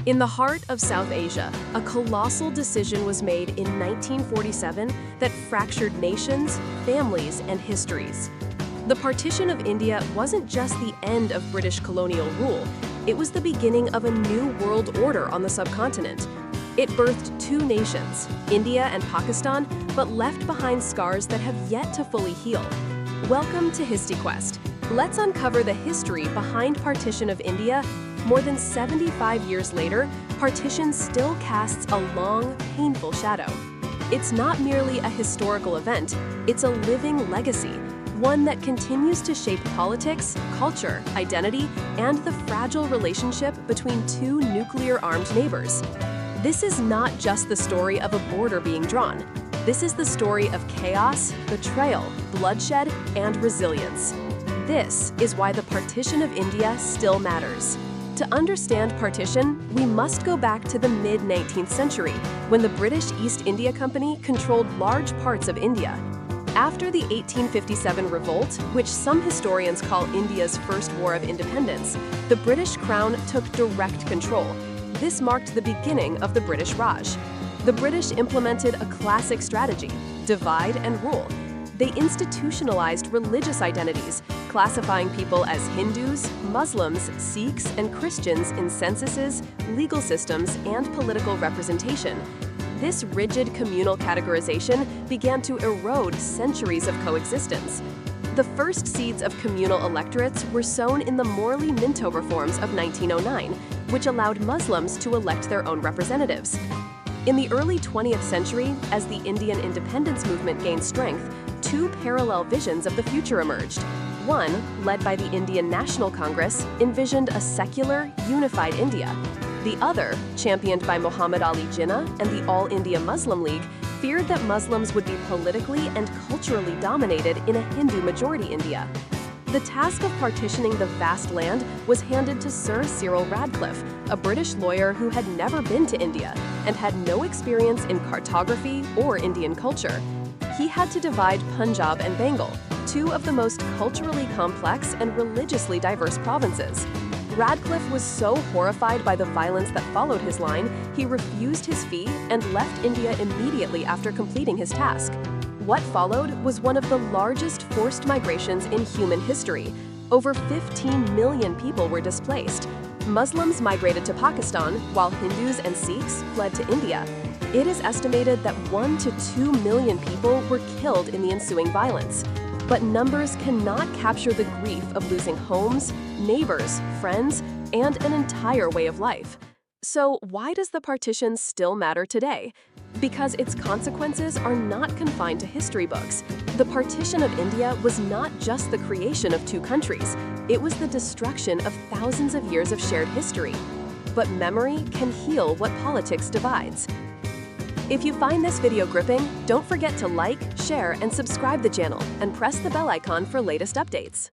In the heart of South Asia, a colossal decision was made in 1947 that fractured nations, families, and histories. The Partition of India wasn't just the end of British colonial rule, it was the beginning of a new world order on the subcontinent. It birthed two nations, India and Pakistan, but left behind scars that have yet to fully heal. Welcome to HistoryQuest. Let's uncover the history behind Partition of India. More than 75 years later, partition still casts a long, painful shadow. It's not merely a historical event, it's a living legacy, one that continues to shape politics, culture, identity, and the fragile relationship between two nuclear-armed neighbors. This is not just the story of a border being drawn. This is the story of chaos, betrayal, bloodshed, and resilience. This is why the Partition of India still matters. To understand partition, we must go back to the mid-19th century, when the British East India Company controlled large parts of India. After the 1857 revolt, which some historians call India's first war of independence, the British Crown took direct control. This marked the beginning of the British Raj. The British implemented a classic strategy: divide and rule. They institutionalized religious identities, classifying people as Hindus, Muslims, Sikhs, and Christians in censuses, legal systems, and political representation. This rigid communal categorization began to erode centuries of coexistence. The first seeds of communal electorates were sown in the Morley-Minto reforms of 1909, which allowed Muslims to elect their own representatives. In the early 20th century, as the Indian independence movement gained strength, two parallel visions of the future emerged. One, led by the Indian National Congress, envisioned a secular, unified India. The other, championed by Muhammad Ali Jinnah and the All India Muslim League, feared that Muslims would be politically and culturally dominated in a Hindu-majority India. The task of partitioning the vast land was handed to Sir Cyril Radcliffe, a British lawyer who had never been to India and had no experience in cartography or Indian culture. He had to divide Punjab and Bengal, two of the most culturally complex and religiously diverse provinces. Radcliffe was so horrified by the violence that followed his line, he refused his fee and left India immediately after completing his task. What followed was one of the largest forced migrations in human history. Over 15 million people were displaced. Muslims migrated to Pakistan, while Hindus and Sikhs fled to India. It is estimated that 1 to 2 million people were killed in the ensuing violence. But numbers cannot capture the grief of losing homes, neighbors, friends, and an entire way of life. So why does the partition still matter today? Because its consequences are not confined to history books. The Partition of India was not just the creation of two countries, it was the destruction of thousands of years of shared history. But memory can heal what politics divides. If you find this video gripping, don't forget to like, share, and subscribe the channel, and press the bell icon for latest updates.